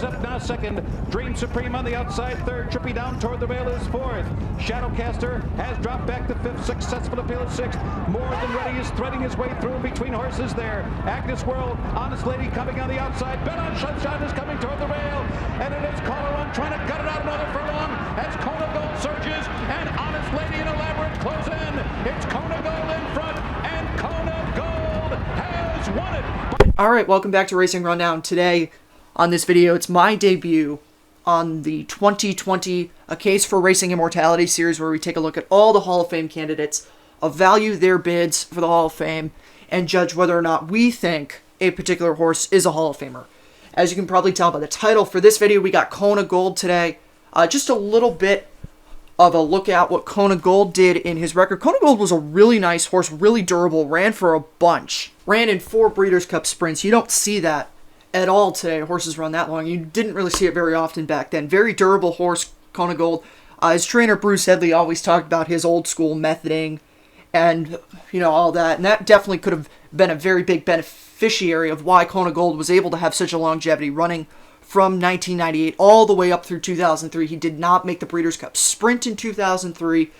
Stars up now second. Dream Supreme on the outside third. Trippy down toward the rail is fourth. Shadowcaster has dropped back to fifth. Successful appeal at sixth. More Than Ready is threading his way through between horses there. Agnes World, Honest Lady coming on the outside. Bet on Sunshine is coming toward the rail. And it is Kona Run trying to gut it out another furlong as Kona Gold surges. And Honest Lady and Elaborate close in. It's Kona Gold in front. And Kona Gold has won it. Alright, welcome back to Racing Rundown. Today, on this video, it's my debut on the 2020 A Case for Racing Immortality series, where we take a look at all the Hall of Fame candidates, evaluate their bids for the Hall of Fame, and judge whether or not we think a particular horse is a Hall of Famer. As you can probably tell by the title for this video, we got Kona Gold today. Just a little bit of a look at what Kona Gold did in his record. Kona Gold was a really nice horse, really durable, ran for a bunch. Ran in 4 Breeders' Cup sprints. You don't see that at all today. Horses run that long. You didn't really see it very often back then. Very durable horse, Kona Gold. His trainer, Bruce Headley, always talked about his old school methoding and, all that. And that definitely could have been a very big beneficiary of why Kona Gold was able to have such a longevity, running from 1998 all the way up through 2003. He did not make the Breeders' Cup Sprint in 2003,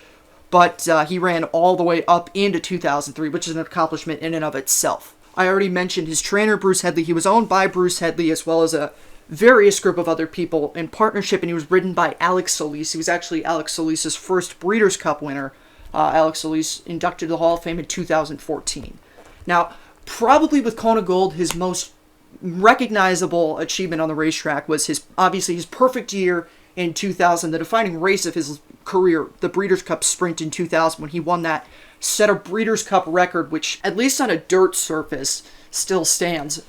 but he ran all the way up into 2003, which is an accomplishment in and of itself. I already mentioned his trainer, Bruce Headley. He was owned by Bruce Headley as well as a various group of other people in partnership, and he was ridden by Alex Solis. He was actually Alex Solis' first Breeders' Cup winner. Alex Solis inducted to the Hall of Fame in 2014. Now, probably with Kona Gold, his most recognizable achievement on the racetrack was his perfect year in 2000, the defining race of his career, the Breeders' Cup Sprint in 2000, when he won that, set a Breeders' Cup record, which, at least on a dirt surface, still stands.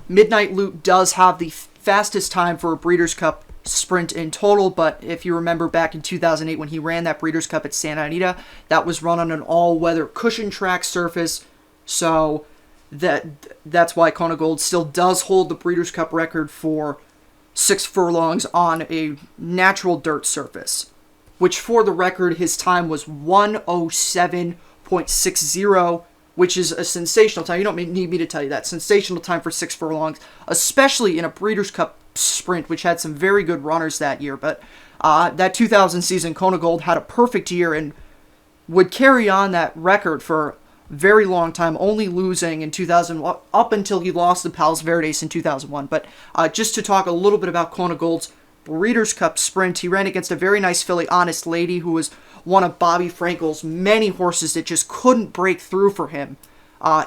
Midnight Loot does have the fastest time for a Breeders' Cup Sprint in total, but if you remember back in 2008 when he ran that Breeders' Cup at Santa Anita, that was run on an all-weather cushion track surface, so that's why Kona Gold still does hold the Breeders' Cup record for 6 furlongs on a natural dirt surface, which, for the record, his time was 1:07.60, which is a sensational time. You don't need me to tell you that. Sensational time for 6 furlongs, especially in a Breeders' Cup Sprint, which had some very good runners that year. But that 2000 season, Kona Gold had a perfect year and would carry on that record for very long time, only losing in 2000 up until he lost the Palos Verdes in 2001. But just to talk a little bit about Kona Gold's Breeders' Cup Sprint, he ran against a very nice filly, Honest Lady, who was one of Bobby Frankel's many horses that just couldn't break through for him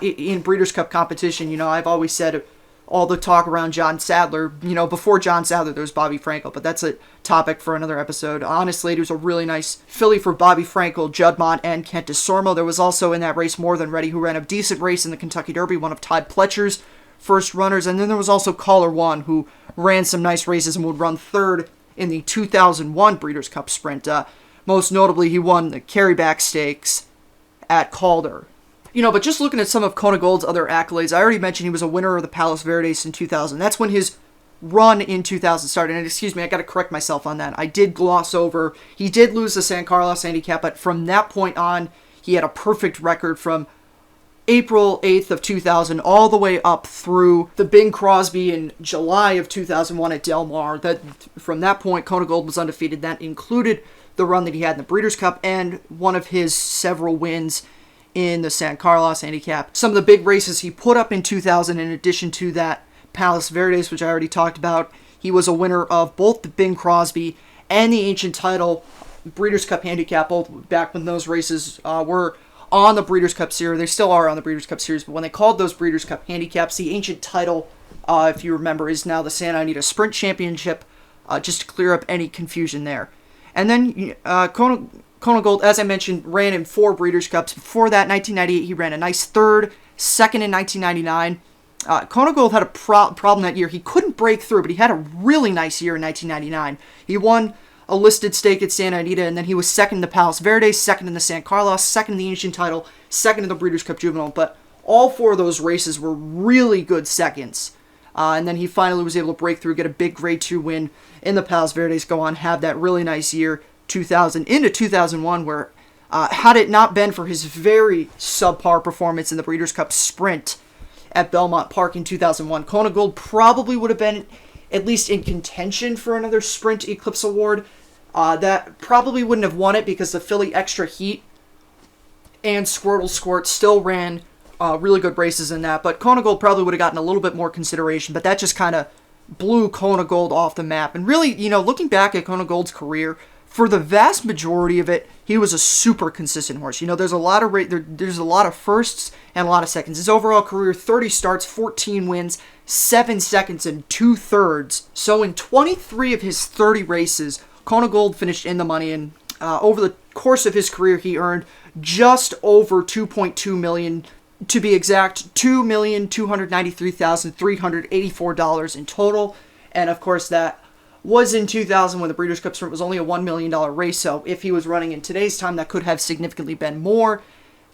in Breeders' Cup competition. I've always said all the talk around John Sadler, before John Sadler there was Bobby Frankel, but that's a topic for another episode. Honest Lady was a really nice filly for Bobby Frankel, Juddmonte, and Kent DeSormo. There was also in that race More Than Ready, who ran a decent race in the Kentucky Derby, one of Todd Pletcher's first runners, and then there was also Caller One, who ran some nice races and would run third in the 2001 Breeders' Cup Sprint. Most notably, he won the Carryback Stakes at Calder. But just looking at some of Kona Gold's other accolades, I already mentioned he was a winner of the Palos Verdes in 2000. That's when his run in 2000 started. And excuse me, I got to correct myself on that. I did gloss over. He did lose the San Carlos handicap, but from that point on, he had a perfect record from April 8th of 2000 all the way up through the Bing Crosby in July of 2001 at Del Mar. From that point, Kona Gold was undefeated. That included the run that he had in the Breeders' Cup and one of his several wins in the San Carlos handicap. Some of the big races he put up in 2000, in addition to that Palos Verdes, which I already talked about, he was a winner of both the Bing Crosby and the Ancient Title Breeders' Cup handicap, both back when those races were on the Breeders' Cup Series. They still are on the Breeders' Cup Series, but when they called those Breeders' Cup handicaps, the Ancient Title, if you remember, is now the Santa Anita Sprint Championship, just to clear up any confusion there. And then Kona Gold, as I mentioned, ran in 4 Breeders' Cups. Before that, 1998, he ran a nice third, second in 1999. Kona Gold had a problem that year. He couldn't break through, but he had a really nice year in 1999. He won a listed stake at Santa Anita, and then he was second in the Palos Verdes, second in the San Carlos, second in the Ancient Title, second in the Breeders' Cup Juvenile. But all 4 of those races were really good seconds. And then he finally was able to break through, get a big Grade 2 win in the Palos Verdes, go on, have that really nice year, 2000 into 2001, where had it not been for his very subpar performance in the Breeders' Cup Sprint at Belmont Park in 2001, Kona Gold probably would have been at least in contention for another Sprint Eclipse Award. That probably wouldn't have won it because the Philly Extra Heat and Squirtle Squirt still ran really good races in that. But Kona Gold probably would have gotten a little bit more consideration, but that just kind of blew Kona Gold off the map. And really, looking back at Kona Gold's career, for the vast majority of it, he was a super consistent horse. There's a lot of there's a lot of firsts and a lot of seconds. His overall career: 30 starts, 14 wins, 7 seconds, and 2/3. So in 23 of his 30 races, Kona Gold finished in the money. And over the course of his career, he earned just over $2.2 million. To be exact, $2,293,384 in total. And of course, that was in 2000 when the Breeders' Cup Sprint was only a $1 million race. So if he was running in today's time, that could have significantly been more.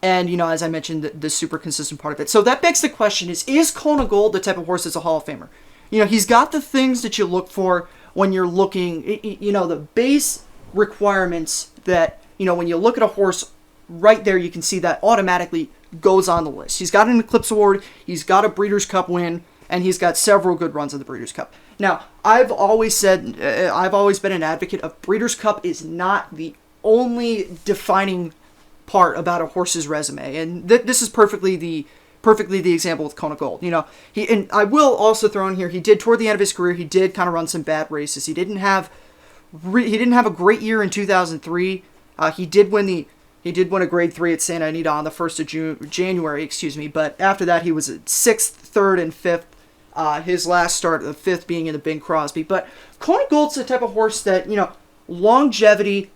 And, as I mentioned, the super consistent part of it. So that begs the question is Kona Gold the type of horse that's a Hall of Famer? He's got the things that you look for when you're looking, the base requirements that, when you look at a horse right there, you can see that automatically goes on the list. He's got an Eclipse Award, he's got a Breeders' Cup win, and he's got several good runs in the Breeders' Cup. Now, I've always been an advocate of Breeders' Cup is not the only defining part about a horse's resume, and this is perfectly the example with Kona Gold. And I will also throw in here, he did toward the end of his career, he did kind of run some bad races. He didn't have a great year in 2003. He did win a Grade 3 at Santa Anita on the 1st of January, but after that he was at 6th, 3rd, and 5th. His last start, the 5th being in the Bing Crosby. But Kona Gold's the type of horse that, longevity,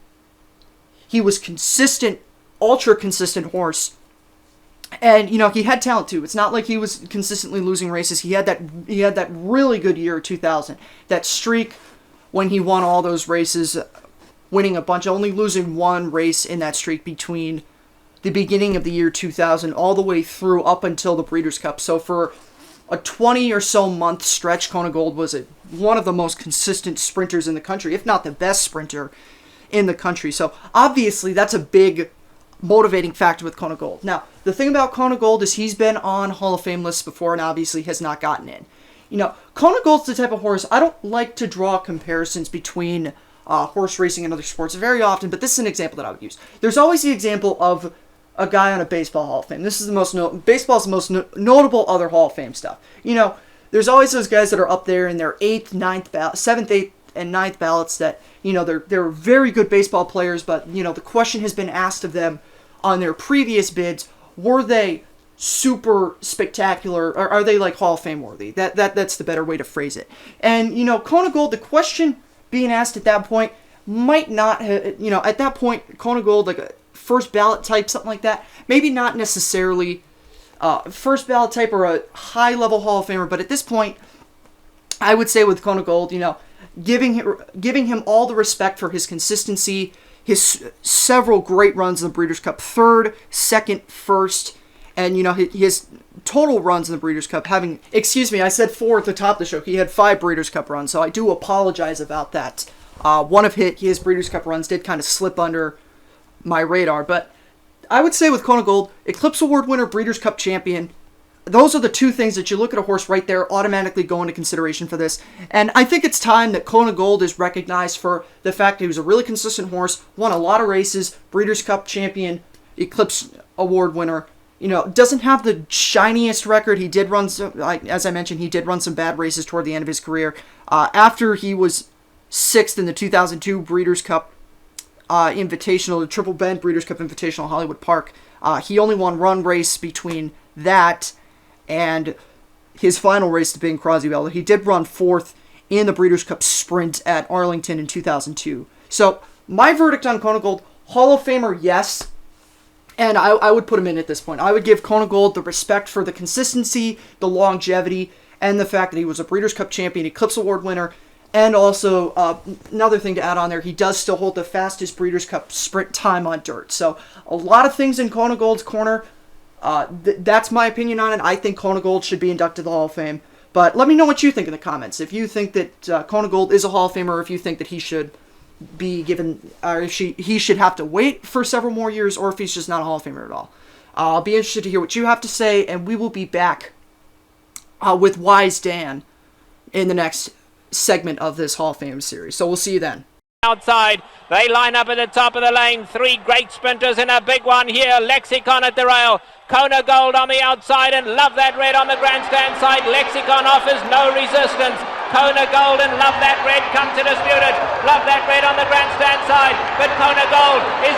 he was consistent, ultra consistent horse. And, he had talent too. It's not like he was consistently losing races. He had that really good year, 2000. That streak when he won all those races, winning a bunch, only losing one race in that streak between the beginning of the year 2000 all the way through up until the Breeders' Cup. So for a 20 or so month stretch, Kona Gold was one of the most consistent sprinters in the country, if not the best sprinter in the country. So obviously that's a big motivating factor with Kona Gold. Now, the thing about Kona Gold is he's been on Hall of Fame lists before and obviously has not gotten in. Kona Gold's the type of horse, I don't like to draw comparisons between horse racing and other sports very often, but this is an example that I would use. There's always the example of a guy on a baseball Hall of Fame. This is baseball's the most notable other Hall of Fame stuff. There's always those guys that are up there in their 8th, 9th, 7th, 8th, and 9th ballots that, they're very good baseball players, but, the question has been asked of them on their previous bids, were they super spectacular, or are they like Hall of Fame worthy? That's the better way to phrase it. And, Kona Gold, the question being asked at that point might not have, at that point, Kona Gold, like a first ballot type, something like that, maybe not necessarily first ballot type or a high level Hall of Famer, but at this point, I would say with Kona Gold, giving him all the respect for his consistency, his several great runs in the Breeders' Cup, 3rd, 2nd, 1st, and his total runs in the Breeders' Cup I said 4 at the top of the show. He had 5 Breeders' Cup runs, so I do apologize about that. One of his Breeders' Cup runs did kind of slip under my radar, but I would say with Kona Gold, Eclipse Award winner, Breeders' Cup champion, those are the two things that you look at a horse right there, automatically go into consideration for this. And I think it's time that Kona Gold is recognized for the fact that he was a really consistent horse, won a lot of races, Breeders' Cup champion, Eclipse Award winner. Doesn't have the shiniest record. He did run, as I mentioned, he did run some bad races toward the end of his career. After he was 6th in the 2002 Breeders' Cup Invitational, the Triple Bend Breeders' Cup Invitational, Hollywood Park, he only won one race between that and his final race to Bing Crosby. He did run 4th in the Breeders' Cup Sprint at Arlington in 2002. So my verdict on Kona Gold, Hall of Famer, yes. And I would put him in at this point. I would give Kona Gold the respect for the consistency, the longevity, and the fact that he was a Breeders' Cup champion, Eclipse Award winner, and also another thing to add on there, he does still hold the fastest Breeders' Cup sprint time on dirt. So a lot of things in Kona Gold's corner. That's my opinion on it. I think Kona Gold should be inducted to the Hall of Fame. But let me know what you think in the comments. If you think that Kona Gold is a Hall of Famer, or if you think that he should be given, or if he should have to wait for several more years, or if he's just not a Hall of Famer at all. I'll be interested to hear what you have to say, and we will be back with Wise Dan in the next segment of this Hall of Fame series. So we'll see you then. Outside, they line up at the top of the lane. Three great sprinters in a big one here. Lexicon at the rail. Kona Gold on the outside, and Love That Red on the grandstand side. Lexicon offers no resistance. Kona Gold and Love That Red come to dispute it. Love That Red on the grandstand side, but Kona Gold is